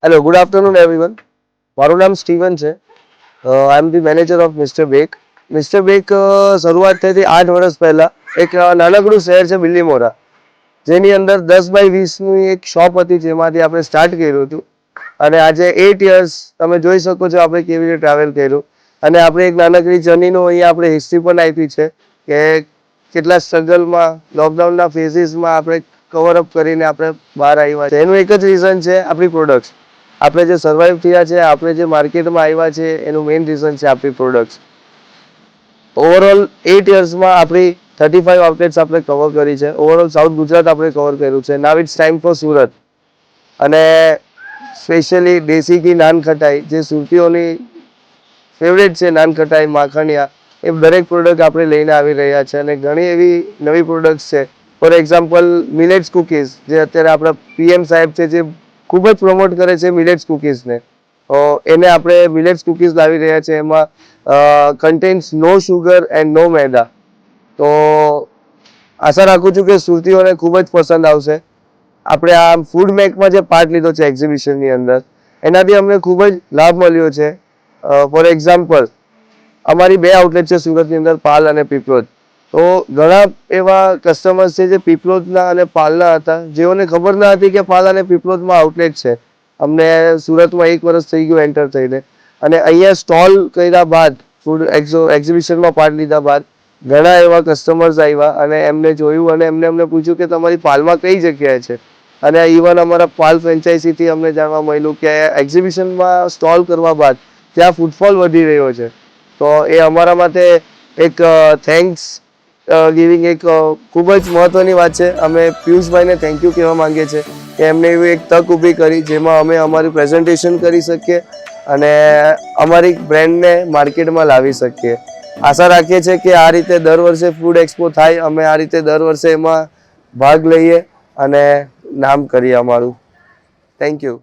Hello, good afternoon everyone. મારું નામ Steven છે. I am the manager of mister Beck. Mister Beck શરૂઆત થઈ હતી 8 વર્ષ પહેલા. એક નાનકડું શહેર છે બિલ્લીમોરા, જેની અંદર 10x20ની એક શોપ હતી, જેમાંથી આપણે સ્ટાર્ટ કર્યું હતું. અને આજે 8 યર્સ તમે જોઈ શકો છો આપણે કેવી રીતે ટ્રાવેલ કર્યું. અને આપણે એક નાનકડી જર્નીનો અહીંયા આપણે હિસ્ટ્રી પણ આપી છે કે કેટલા સ્ટ્રગલમાં લોકડાઉનના ફેઝિસમાં આપણે કવર અપ કરીને આપણે બહાર આવ્યા છે. એનું એક જ રીઝન છે આપણી પ્રોડક્ટ્સ. આપણે જે સર્વાઈવ થયા છે, આપણે જે માર્કેટમાં આવ્યા છે, એનું મેઇન રીઝન છે આપણી પ્રોડક્ટ્સ. ઓવરઓલ 8 યર્સમાં આપણી 35 આઉટલેટ્સ આપણે કવર કરી છે. ઓવરઓલ સાઉથ ગુજરાત આપણે કવર કર્યું છે. Now it's time for Surat. અને સ્પેશિયલી દેશી ઘી નાન ખટાઈ, જે સુરતીઓની ફેવરેટ છે, નાન ખટાઈ માખણિયા, એ દરેક પ્રોડક્ટ આપણે લઈને આવી રહ્યા છે. અને ઘણી એવી નવી પ્રોડક્ટ્સ છે. ફોર એક્ઝામ્પલ મિલેટ્સ કુકીઝ, જે અત્યારે આપણા પીએમ સાહેબ છે, જે ખૂબ જ પ્રમોટ કરે છે મિલેટ્સ કુકીઝને. એને આપણે મિલેટ્સ કુકીઝ લાવી રહ્યા છે. એમાં કન્ટેન્સ નો શુગર એન્ડ નો મેદા. તો આશા રાખું છું કે સુરતીઓને ખૂબ જ પસંદ આવશે. આપણે આ ફૂડ મેકમાં જે પાર્ટ લીધો છે એક્ઝિબિશનની અંદર, એનાથી અમને ખૂબ જ લાભ મળ્યો છે. ફોર એક્ઝામ્પલ, અમારી 2 આઉટલેટ છે સુરતની અંદર, પાલ અને પીપલોદ. તો ઘણા એવા કસ્ટમર્સ છે જે પીપલોદના અને પાલના હતા, જેઓને ખબર ના હતી કે પાલ અને પીપલોદમાં આઉટલેટ છે. અમને સુરતમાં 1 વર્ષ થઈ ગયું એન્ટર થઈને. અને અહીંયા સ્ટોલ કર્યા બાદ, ફૂડ એક્ઝિબિશનમાં પાર્ટ લીધા બાદ, ઘણા એવા કસ્ટમર્સ આવ્યા અને એમને જોયું અને અમને પૂછ્યું કે તમારી પાલમાં કઈ જગ્યાએ છે. અને ઇવન અમારા પાલ ફ્રેન્ચાઇઝીથી અમને જાણવા મળ્યું કે એક્ઝિબિશનમાં સ્ટોલ કરવા બાદ ત્યાં ફૂટફોલ વધી રહ્યો છે. તો એ અમારા માટે એક થેન્ક્સ ગિવિંગ એક ખૂબ જ મહત્વની વાત છે. અમે પિયુષભાઈને થેન્ક યુ કહેવા માંગીએ છીએ કે એમને એવી એક તક ઊભી કરી, જેમાં અમે અમારું પ્રેઝન્ટેશન કરી શકીએ અને અમારી બ્રેન્ડને માર્કેટમાં લાવી શકીએ. આશા રાખીએ છીએ કે આ રીતે દર વર્ષે ફૂડ એક્સપો થાય, અમે આ રીતે દર વર્ષે એમાં ભાગ લઈએ અને નામ કરીએ અમારું. Thank you.